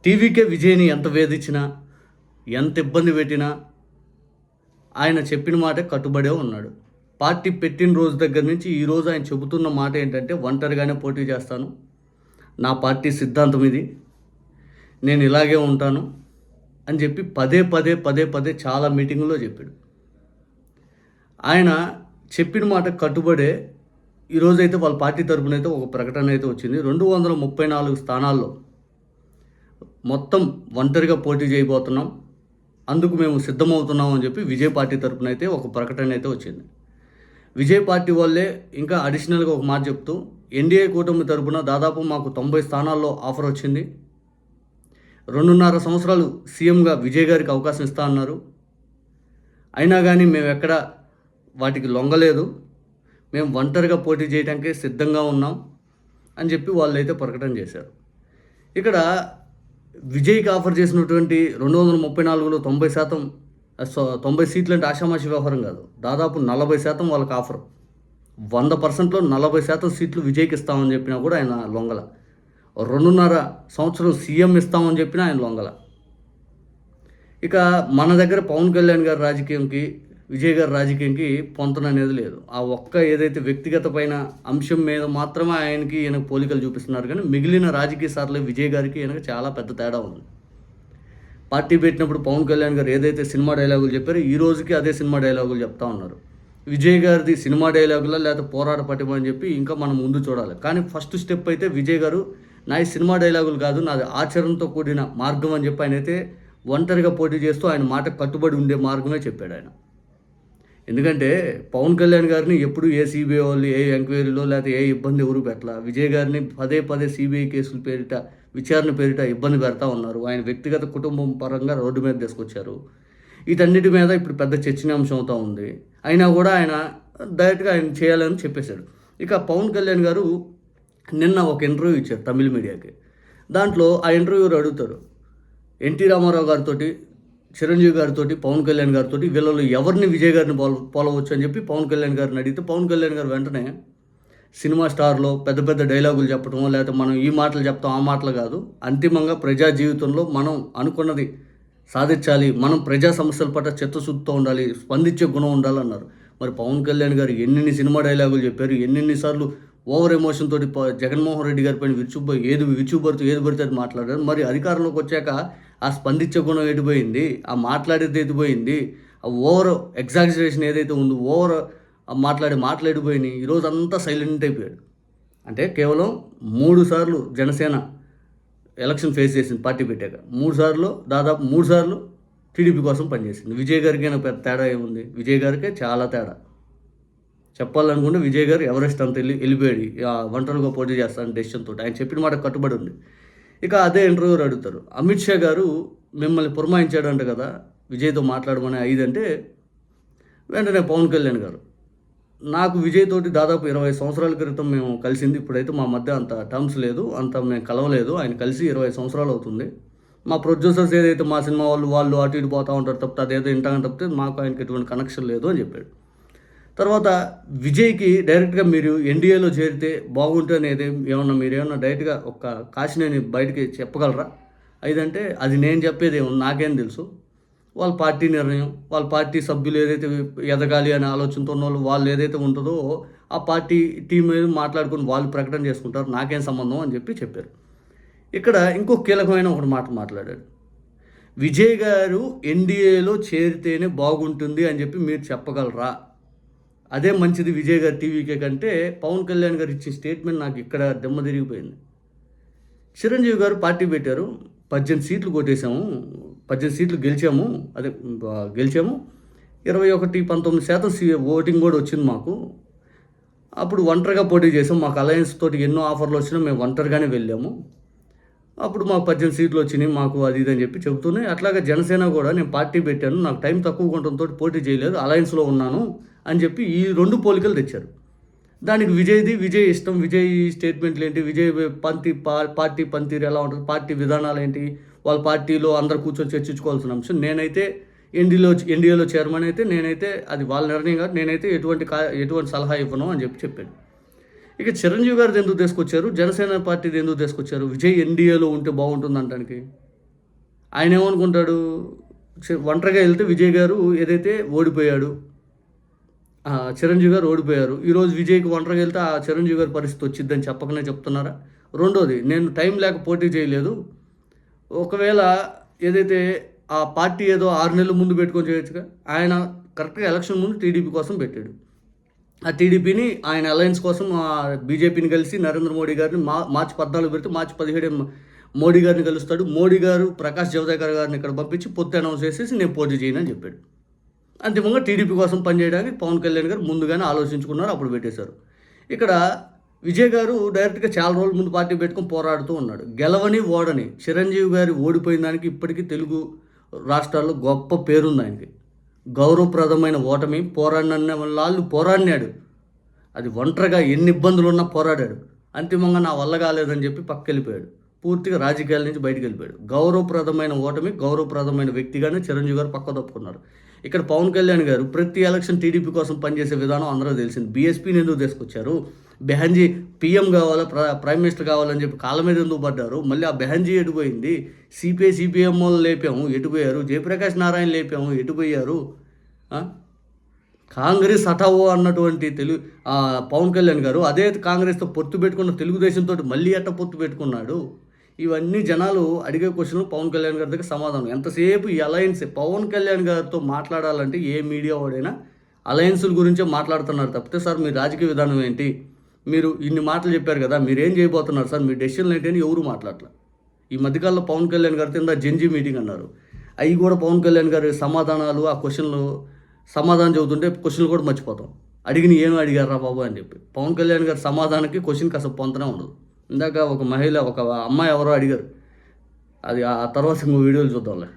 TVK విజయ్‌ని ఎంత వేధించినా, ఎంత ఇబ్బంది పెట్టినా, ఆయన చెప్పిన మాటే కట్టుబడే ఉన్నాడు. పార్టీ పెట్టిన రోజు దగ్గర నుంచి ఈరోజు ఆయన చెబుతున్న మాట ఏంటంటే, ఒంటరిగానే పోటీ చేస్తాను. నా పార్టీ సిద్ధాంతం ఇది. నేను ఇలాగే ఉంటాను అని చెప్పి పదే పదే చాలా మీటింగుల్లో చెప్పాడు. ఆయన చెప్పిన మాట కట్టుబడే ఈరోజైతే వాళ్ళ పార్టీ తరపునైతే ఒక ప్రకటన అయితే వచ్చింది. 234 స్థానాల్లో మొత్తం ఒంటరిగా పోటీ చేయబోతున్నాం. అందుకు మేము సిద్ధమవుతున్నాం అని చెప్పి విజయ్ పార్టీ తరపున అయితే ఒక ప్రకటన అయితే వచ్చింది. విజయ్ పార్టీ వాళ్ళే ఇంకా అడిషనల్గా ఒక మాట చెప్తూ, ఎన్డీఏ కూటమి తరపున దాదాపు మాకు 90 స్థానాల్లో ఆఫర్ వచ్చింది. 2.5 సంవత్సరాలు సీఎంగా విజయ్ గారికి అవకాశం ఇస్తా అన్నారు. అయినా కానీ మేము ఎక్కడ వాటికి లొంగలేదు. మేము ఒంటరిగా పోటీ చేయడానికే సిద్ధంగా ఉన్నాం అని చెప్పి వాళ్ళైతే ప్రకటన చేశారు. ఇక్కడ విజయ్కి ఆఫర్ చేసినటువంటి 234లో 90 సీట్లు అంటే ఆషామాషి వ్యవహారం కాదు. దాదాపు 40% వాళ్ళకి ఆఫర్. 100%లో 40% సీట్లు విజయ్కి ఇస్తామని చెప్పినా కూడా ఆయన లొంగల. 2.5 సంవత్సరం సీఎం ఇస్తామని చెప్పినా ఆయన లొంగల. ఇక మన దగ్గర పవన్ కళ్యాణ్ గారి రాజకీయంకి, విజయ్ గారి రాజకీయంకి పొంతన అనేది లేదు. ఆ ఒక్క ఏదైతే వ్యక్తిగతమైన అంశం మీద మాత్రమే ఈయనకు పోలికలు చూపిస్తున్నారు. కానీ మిగిలిన రాజకీయ సార్లు విజయ్ గారికి ఈయనకు చాలా పెద్ద తేడా ఉంది. పార్టీ పెట్టినప్పుడు పవన్ కళ్యాణ్ గారు ఏదైతే సినిమా డైలాగులు చెప్పారో ఈ రోజుకి అదే సినిమా డైలాగులు చెప్తా ఉన్నారు. విజయ్ గారిది సినిమా డైలాగులా లేకపోతే పోరాట పటిమ అని చెప్పి ఇంకా మనం ముందు చూడాలి. కానీ ఫస్ట్ స్టెప్ అయితే విజయ్ గారు నా సినిమా డైలాగులు కాదు, నాది ఆచరణతో కూడిన మార్గం అని చెప్పి ఆయన అయితే ఒంటరిగా పోటీ చేస్తూ ఆయన మాట కట్టుబడి ఉండే మార్గమే చెప్పాడు ఆయన. ఎందుకంటే పవన్ కళ్యాణ్ గారిని ఎప్పుడు ఏ సిబిఐ వాళ్ళు ఏ ఎంక్వైరీలో లేకపోతే ఏ ఇబ్బంది ఎవరు పెట్టాల. విజయ్ గారిని పదే సిబిఐ కేసుల పేరిట, విచారణ పేరిట ఇబ్బంది పెడతా ఉన్నారు. ఆయన వ్యక్తిగత కుటుంబం పరంగా రోడ్డు మీద తీసుకొచ్చారు. వీటన్నిటి మీద ఇప్పుడు పెద్ద చర్చనీయాంశం అవుతూ ఉంది. అయినా కూడా ఆయన డైరెక్ట్గా ఆయన చేయాలని చెప్పేశాడు. ఇక పవన్ కళ్యాణ్ గారు నిన్న ఒక ఇంటర్వ్యూ ఇచ్చారు తమిళ మీడియాకి. దాంట్లో ఆ ఇంటర్వ్యూర్ అడుగుతారు, ఎన్టీ రామారావు గారితో, చిరంజీవి గారితో, పవన్ కళ్యాణ్ గారితో వీళ్ళలో ఎవరిని విజయ్ గారిని పోలవచ్చు అని చెప్పి పవన్ కళ్యాణ్ గారిని అడిగితే పవన్ కళ్యాణ్ గారు వెంటనే సినిమా స్టార్లో పెద్ద డైలాగులు చెప్పడమో లేకపోతే మనం ఈ మాటలు చెప్తాం ఆ మాటలు కాదు, అంతిమంగా ప్రజా జీవితంలో మనం అనుకున్నది సాధించాలి, మనం ప్రజా సమస్యల పట్ల చిత్తశుద్ధితో ఉండాలి, స్పందించే గుణం ఉండాలన్నారు. మరి పవన్ కళ్యాణ్ గారు ఎన్ని సినిమా డైలాగులు చెప్పారు, ఎన్నిసార్లు ఓవర్ ఎమోషన్ తోటి జగన్మోహన్ రెడ్డి గారి పైన విరుచుబడుతూ ఏది పడితే అది మాట్లాడారు. మరి అధికారంలోకి వచ్చాక ఆ స్పందించే గుణం ఎటుపోయింది, ఆ మాట్లాడేది ఎటుపోయింది, ఆ ఓవర్ ఎగ్జాజరేషన్ ఏదైతే ఉందో ఓవర్ మాటలు ఎటుపోయినాయి. ఈరోజు అంతా సైలెంట్ అయిపోయాడు. అంటే కేవలం 3 సార్లు జనసేన ఎలక్షన్ ఫేస్ చేసింది పార్టీ పెట్టాక. 3 సార్లు టీడీపీ కోసం పనిచేసింది. విజయ్ గారికి పెద్ద తేడా ఏముంది? విజయ్ గారికే చాలా తేడా. చెప్పాలనుకుంటే విజయ్ గారు ఎవరెస్ట్ అంత వెళ్ళిపోయాడు ఒంటరిగా పోటీ చేస్తాను డెసిషన్ తోటి. ఆయన చెప్పిన మాట కట్టుబడి ఉంది. ఇక అదే ఇంటర్వ్యూర్ అడుగుతారు, అమిత్ షా గారు మిమ్మల్ని పురమాయించాడంట కదా విజయ్తో మాట్లాడమని 5 అంటే వెంటనే పవన్ కళ్యాణ్ గారు, నాకు విజయ్ తోటి దాదాపు 20 సంవత్సరాల క్రితం మేము కలిసింది. ఇప్పుడైతే మా మధ్య అంత టర్మ్స్ లేదు, అంత మేము కలవలేదు. ఆయన కలిసి 20 సంవత్సరాలు అవుతుంది. మా ప్రొడ్యూసర్స్ ఏదైతే మా సినిమా వాళ్ళు అటు ఇటు పోతూ ఉంటారు తప్పితే అదేదో వింటామని తప్పితే మాకు ఆయనకి ఎటువంటి కనెక్షన్ లేదు అని చెప్పాడు. తర్వాత విజయ్కి డైరెక్ట్గా మీరు ఎన్డీఏలో చేరితే బాగుంటుంది అనేది మీరేమన్నా డైరెక్ట్గా ఒక కాశీనేని బయటికి చెప్పగలరా? అదంటే అది నేను చెప్పేది నాకేం తెలుసు, వాళ్ళ పార్టీ నిర్ణయం, వాళ్ళ పార్టీ సభ్యులు ఏదైతే ఎదగాలి అనే ఆలోచనతో ఉన్న వాళ్ళు ఏదైతే ఉంటుందో ఆ పార్టీ టీం మీద మాట్లాడుకుని వాళ్ళు ప్రకటన చేసుకుంటారు, నాకేం సంబంధం అని చెప్పారు. ఇక్కడ ఇంకో కీలకమైన ఒక మాట మాట్లాడాడు, విజయ్ గారు ఎన్డీఏలో చేరితేనే బాగుంటుంది అని చెప్పి మీరు చెప్పగలరా? అదే మంచిది విజయ్ గారి టీవీకే కంటే పవన్ కళ్యాణ్ గారు ఇచ్చిన స్టేట్మెంట్ నాకు ఇక్కడ దెమ్మ తిరిగిపోయింది. చిరంజీవి గారు పార్టీ పెట్టారు, 18 సీట్లు కొట్టేశాము, 18 సీట్లు గెలిచాము, 21-19% ఓటింగ్ కూడా వచ్చింది మాకు. అప్పుడు ఒంటరిగా పోటీ చేసాం, మాకు అలయన్స్ తోటి ఎన్నో ఆఫర్లు వచ్చినా మేము ఒంటరిగానే వెళ్ళాము, అప్పుడు మాకు 18 సీట్లు వచ్చినాయి మాకు అది ఇది అని చెప్పి చెబుతూనే, అట్లాగే జనసేన కూడా నేను పార్టీ పెట్టాను, నాకు టైం తక్కువ ఉండటంతో పోటీ చేయలేదు, అలయన్స్లో ఉన్నాను అని చెప్పి ఈ 2 పోలికలు తెచ్చారు. దానికి విజయ్ ఇష్టం, విజయ్ స్టేట్మెంట్లు ఏంటి, విజయ్ పార్టీ పనితీరు ఎలా ఉంటుంది, పార్టీ విధానాలు ఏంటి, వాళ్ళ పార్టీలో అందరు కూర్చొని చర్చించుకోవాల్సిన అంశం. నేనైతే ఎన్డీఏలో చైర్మన్ అయితే నేనైతే అది వాళ్ళ నిర్ణయం కాదు, నేనైతే ఎటువంటి సలహా ఇవ్వను అని చెప్పాడు. ఇక చిరంజీవి గారిది ఎందుకు తీసుకొచ్చారు, జనసేన పార్టీది ఎందుకు తీసుకొచ్చారు, విజయ్ ఎన్డీఏలో ఉంటే బాగుంటుంది అనడానికి? ఆయన ఏమనుకుంటాడు, ఒంటరిగా వెళ్తే విజయ్ గారు ఏదైతే ఓడిపోయాడు, చిరంజీవి గారు ఓడిపోయారు. ఈరోజు విజయ్కి ఒంటరిగా వెళ్తే ఆ చిరంజీవి గారి పరిస్థితి వచ్చిద్దని చెప్పకనే చెప్తున్నారా? రెండోది, నేను టైం లేక పోటీ చేయలేదు, ఒకవేళ ఏదైతే ఆ పార్టీ ఏదో 6 నెలల ముందు పెట్టుకొని చేయొచ్చుగా. ఆయన కరెక్ట్గా ఎలక్షన్ ముందు టీడీపీ కోసం పెట్టాడు. ఆ టీడీపీని ఆయన అలయన్స్ కోసం బీజేపీని కలిసి నరేంద్ర మోడీ గారిని మార్చి 14 పెడితే మార్చి 17 మోడీ గారిని కలుస్తాడు. మోడీ గారు ప్రకాష్ జవదేకర్ గారిని ఇక్కడ పంపించి పొత్తు అనౌన్స్ చేసేసి నేను పోటీ చేయనని చెప్పాడు. అంతిమంగా టీడీపీ కోసం పనిచేయడానికి పవన్ కళ్యాణ్ గారు ముందుగానే ఆలోచించుకున్నారు, అప్పుడు పెట్టేశారు. ఇక్కడ విజయ్ గారు డైరెక్ట్గా చాలా రోజుల ముందు పార్టీ పెట్టుకొని పోరాడుతూ ఉన్నాడు. గెలవని ఓడని చిరంజీవి గారి ఓడిపోయిన దానికి ఇప్పటికీ తెలుగు రాష్ట్రాల్లో గొప్ప పేరుంది ఆయనకి. గౌరవప్రదమైన ఓటమి, పోరాడిన వాళ్ళు పోరాడినాడు. అది ఒంటరిగా ఎన్ని ఇబ్బందులు ఉన్నా పోరాడాడు. అంతిమంగా నా వల్ల కాలేదని చెప్పి పక్కకి వెళ్ళిపోయాడు. పూర్తిగా రాజకీయాల నుంచి బయటకు వెళ్ళిపోయాడు. గౌరవప్రదమైన ఓటమి, గౌరవప్రదమైన వ్యక్తిగానే చిరంజీవి గారు పక్క తప్పుకున్నారు. ఇక్కడ పవన్ కళ్యాణ్ గారు ప్రతి ఎలక్షన్ టీడీపీ కోసం పనిచేసే విధానం అందరూ తెలిసింది. బీఎస్పీని ఎందుకు తీసుకొచ్చారు, బెహన్జీ పీఎం కావాలా, ప్రైమ్ మినిస్టర్ కావాలని చెప్పి కాళ్ళ మీద ఎందుకు పడ్డారు, మళ్ళీ ఆ బెహన్జీ ఎటుపోయింది, సిపిఐ వాళ్ళు లేపాము ఎటుపోయారు, జయప్రకాష్ నారాయణ లేపాము ఎటుపోయారు, కాంగ్రెస్ హఠావో అన్నటువంటి పవన్ కళ్యాణ్ గారు అదే కాంగ్రెస్తో పొత్తు పెట్టుకున్న తెలుగుదేశంతో మళ్ళీ ఎట్ట పొత్తు పెట్టుకున్నాడు. ఇవన్నీ జనాలు అడిగే క్వశ్చన్లు పవన్ కళ్యాణ్ గారి దగ్గర సమాధానం. ఎంతసేపు ఈ అలయన్స్, పవన్ కళ్యాణ్ గారితో మాట్లాడాలంటే ఏ మీడియా వాడైనా అలయన్సుల గురించే మాట్లాడుతున్నారు తప్పితే, సార్ మీ రాజకీయ విధానం ఏంటి, మీరు ఇన్ని మాటలు చెప్పారు కదా, మీరు ఏం చేయబోతున్నారు సార్, మీ డెసిషన్లు ఏంటి అని ఎవరు మాట్లాడలే. ఈ మధ్యకాలంలో పవన్ కళ్యాణ్ గారితో ఇందా జెన్జీ మీటింగ్ అన్నారు, అవి కూడా పవన్ కళ్యాణ్ గారి సమాధానాలు, ఆ క్వశ్చన్లు సమాధానం చెబుతుంటే క్వశ్చన్లు కూడా మర్చిపోతాం. అడిగిన ఏమి అడిగారా బాబు అని చెప్పి. పవన్ కళ్యాణ్ గారి సమాధానానికి క్వశ్చన్కి అసలు పొంతనే ఉండదు. ఇందాక ఒక అమ్మాయి ఎవరో అడిగారు, అది ఆ తర్వాత ఇంకో వీడియోలు చూద్దాంలే.